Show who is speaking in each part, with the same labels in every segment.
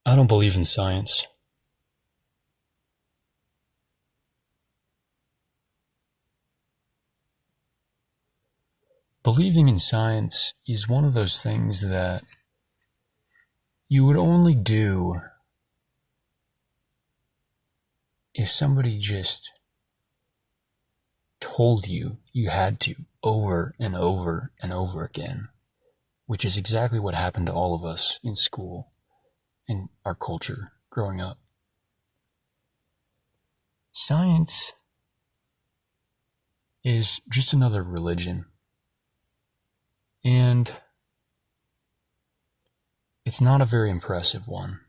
Speaker 1: I don't believe in science. Believing in science is one of those things that you would only do if somebody just told you you had to over and over and over again, which is exactly what happened to all of us in school and our culture growing up. Science is just another religion. And it's not a very impressive one.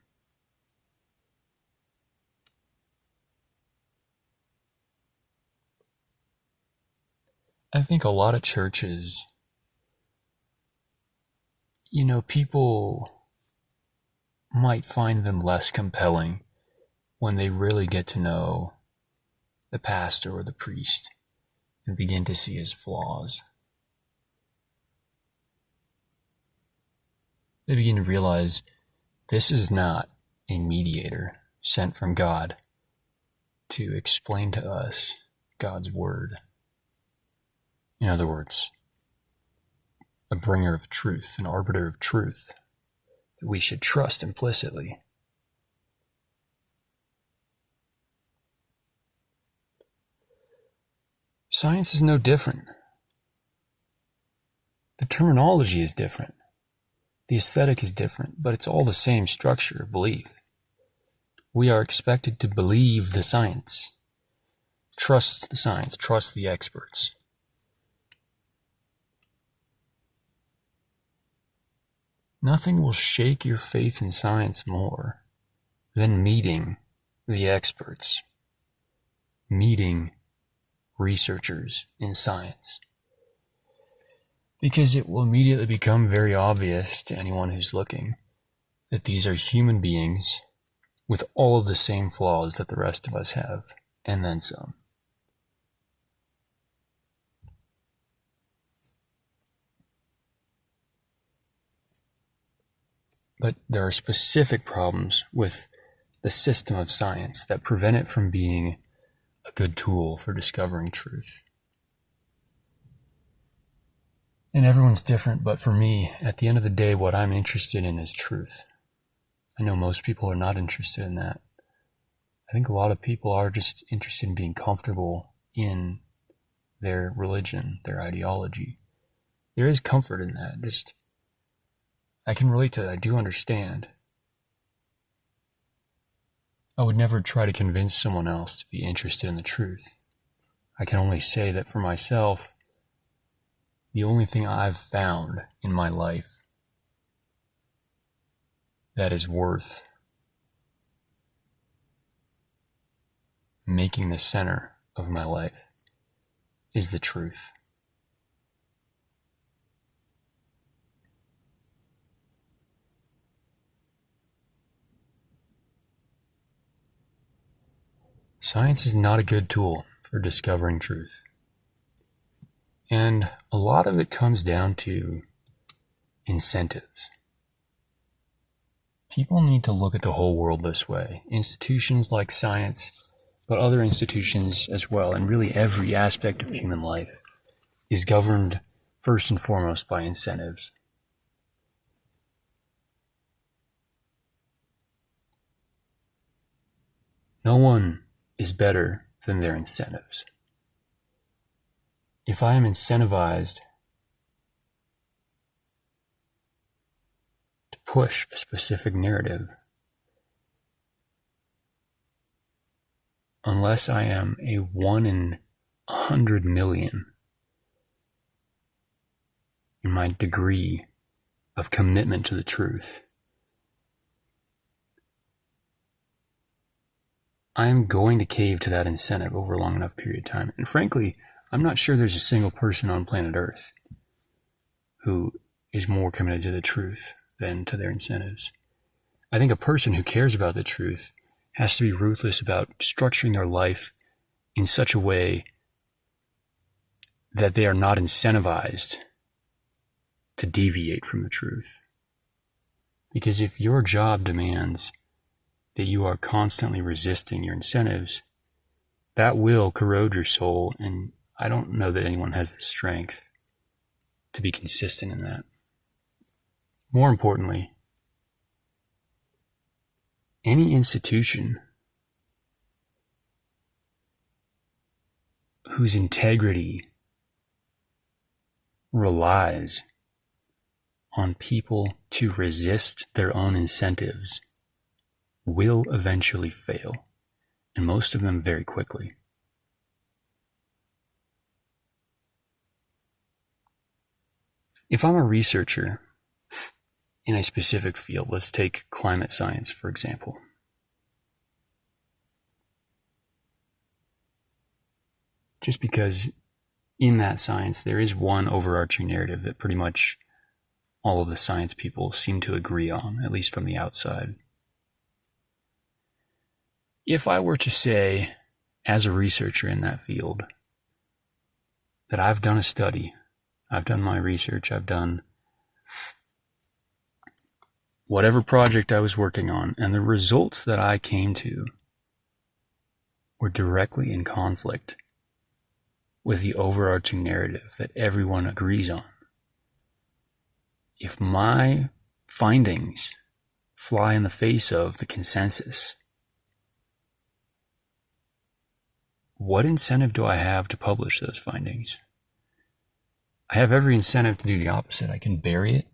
Speaker 1: I think a lot of churches, people might find them less compelling when they really get to know the pastor or the priest and begin to see his flaws. They begin to realize this is not a mediator sent from God to explain to us God's word. In other words, a bringer of truth, an arbiter of truth that we should trust implicitly. Science is no different. The terminology is different. The aesthetic is different, but it's all the same structure of belief. We are expected to believe the science, trust the experts. Nothing will shake your faith in science more than meeting the experts, meeting researchers in science. Because it will immediately become very obvious to anyone who's looking that these are human beings with all of the same flaws that the rest of us have, and then some. But there are specific problems with the system of science that prevent it from being a good tool for discovering truth. And everyone's different, but for me, at the end of the day, what I'm interested in is truth. I know most people are not interested in that. I think a lot of people are just interested in being comfortable in their religion, their ideology. There is comfort in that. I can relate to that. I do understand. I would never try to convince someone else to be interested in the truth. I can only say that for myself, the only thing I've found in my life that is worth making the center of my life is the truth. Science is not a good tool for discovering truth. And a lot of it comes down to incentives. People need to look at the whole world this way. Institutions like science, but other institutions as well, and really every aspect of human life is governed first and foremost by incentives. No one is better than their incentives. If I am incentivized to push a specific narrative, unless I am a 1 in 100 million in my degree of commitment to the truth, I am going to cave to that incentive over a long enough period of time. And frankly, I'm not sure there's a single person on planet Earth who is more committed to the truth than to their incentives. I think a person who cares about the truth has to be ruthless about structuring their life in such a way that they are not incentivized to deviate from the truth. Because if your job demands that you are constantly resisting your incentives, that will corrode your soul, and I don't know that anyone has the strength to be consistent in that. More importantly, any institution whose integrity relies on people to resist their own incentives will eventually fail, and most of them very quickly. If I'm a researcher in a specific field, let's take climate science, for example. Just because in that science there is one overarching narrative that pretty much all of the science people seem to agree on, at least from the outside. If I were to say, as a researcher in that field, that I've done a study, I've done my research, I've done whatever project I was working on, and the results that I came to were directly in conflict with the overarching narrative that everyone agrees on. If my findings fly in the face of the consensus, what incentive do I have to publish those findings? I have every incentive to do the opposite. I can bury it.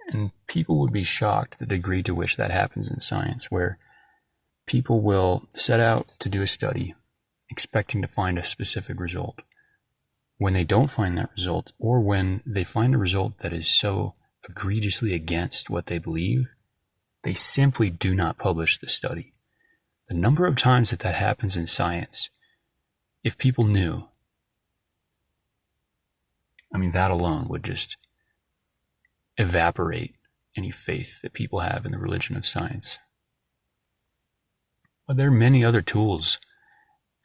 Speaker 1: And people would be shocked the degree to which that happens in science, where people will set out to do a study expecting to find a specific result. When they don't find that result, or when they find a result that is so egregiously against what they believe, they simply do not publish the study. The number of times that happens in science, if people knew, that alone would just evaporate any faith that people have in the religion of science. But there are many other tools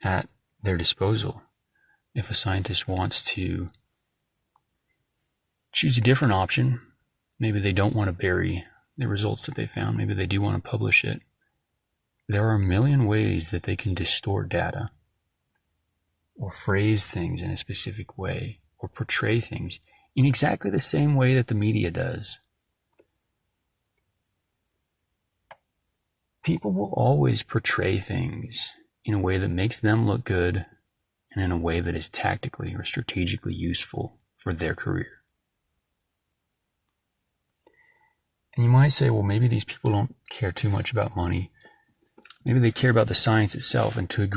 Speaker 1: at their disposal. If a scientist wants to choose a different option, maybe they don't want to bury the results that they found, maybe they do want to publish it. There are a million ways that they can distort data, or phrase things in a specific way, or portray things in exactly the same way that the media does. People will always portray things in a way that makes them look good and in a way that is tactically or strategically useful for their career. And you might say, well, maybe these people don't care too much about money. Maybe they care about the science itself, and to a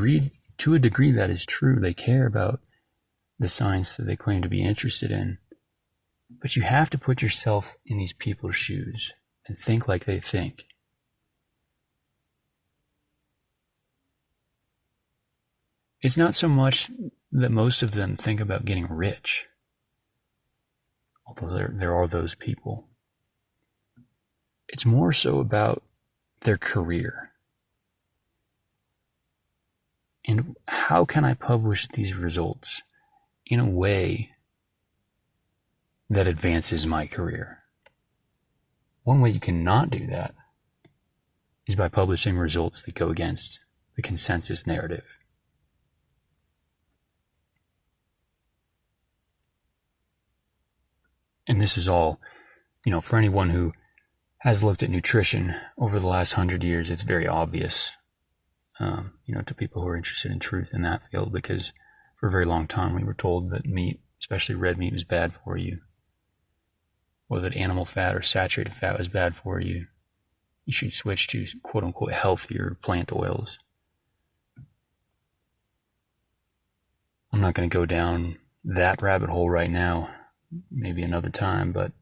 Speaker 1: degree that is true. They care about the science that they claim to be interested in. But you have to put yourself in these people's shoes and think like they think. It's not so much that most of them think about getting rich, although there are those people. It's more so about their career. And how can I publish these results in a way that advances my career? One way you cannot do that is by publishing results that go against the consensus narrative. And this is all, for anyone who has looked at nutrition over the last 100 years, it's very obvious, to people who are interested in truth in that field, because for a very long time we were told that meat, especially red meat, was bad for you, or that animal fat or saturated fat was bad for you. You should switch to quote-unquote healthier plant oils. I'm not going to go down that rabbit hole right now, maybe another time, but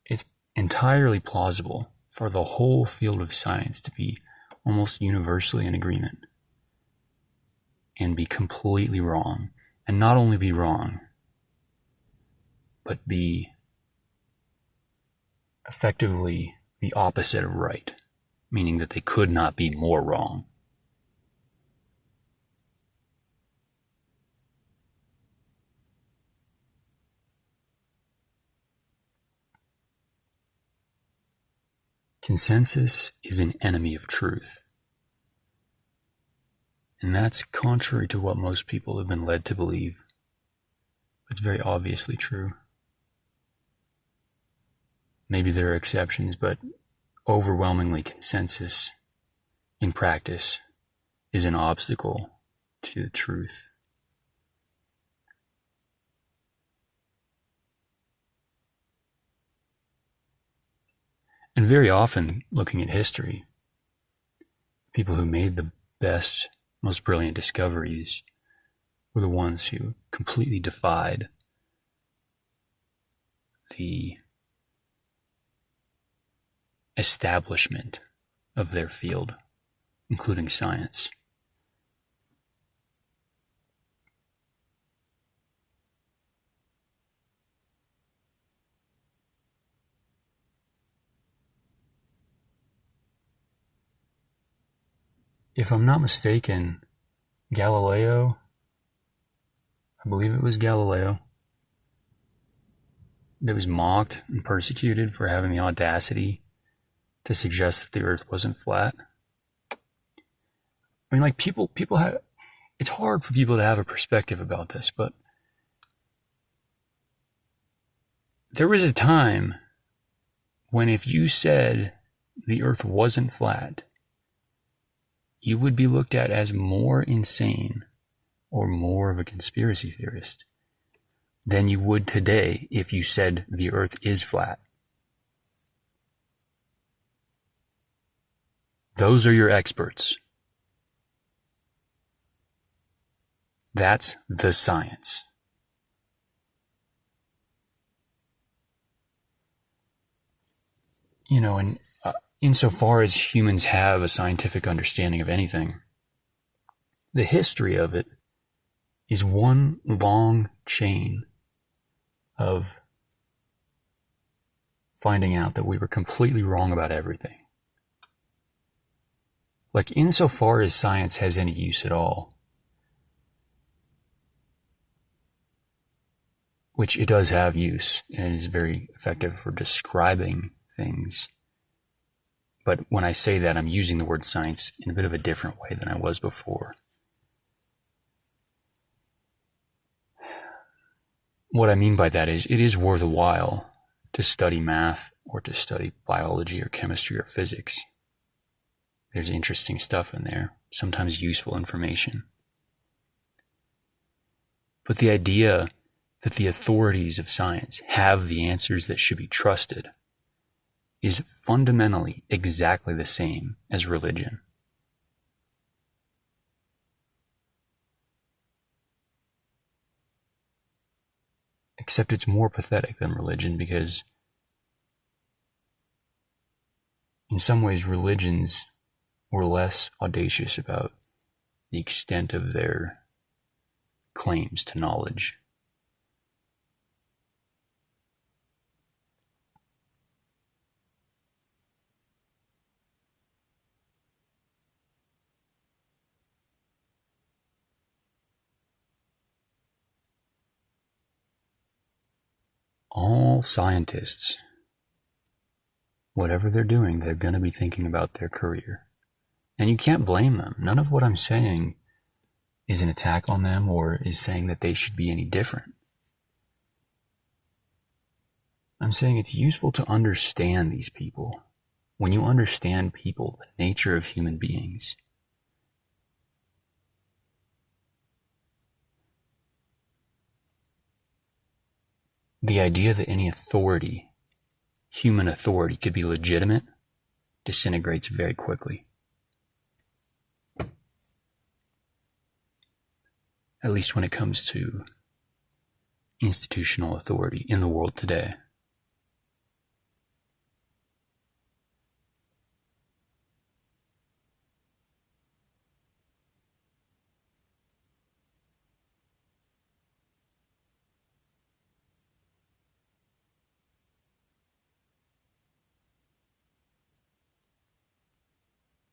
Speaker 1: it's entirely plausible for the whole field of science to be almost universally in agreement and be completely wrong. And not only be wrong, but be effectively the opposite of right, meaning that they could not be more wrong. Consensus is an enemy of truth. And that's contrary to what most people have been led to believe. It's very obviously true. Maybe there are exceptions, but overwhelmingly consensus in practice is an obstacle to the truth. And very often, looking at history, people who made the best, most brilliant discoveries were the ones who completely defied the establishment of their field, including science. If I'm not mistaken, Galileo, I believe it was Galileo, that was mocked and persecuted for having the audacity to suggest that the earth wasn't flat. I mean, like, people have, it's hard for people to have a perspective about this, but there was a time when if you said the earth wasn't flat, you would be looked at as more insane or more of a conspiracy theorist than you would today if you said the earth is flat. Those are your experts. That's the science. You know, and insofar as humans have a scientific understanding of anything, the history of it is one long chain of finding out that we were completely wrong about everything. Like, insofar as science has any use at all, which it does have use, and it is very effective for describing things. But when I say that, I'm using the word science in a bit of a different way than I was before. What I mean by that is, it is worth a while to study math or to study biology or chemistry or physics. There's interesting stuff in there, sometimes useful information. But the idea that the authorities of science have the answers that should be trusted is fundamentally exactly the same as religion. Except it's more pathetic than religion, because in some ways religions were less audacious about the extent of their claims to knowledge. All scientists, whatever they're doing, they're going to be thinking about their career. And you can't blame them. None of what I'm saying is an attack on them or is saying that they should be any different. I'm saying it's useful to understand these people. When you understand people, the nature of human beings, the idea that any authority, human authority, could be legitimate disintegrates very quickly. At least when it comes to institutional authority in the world today.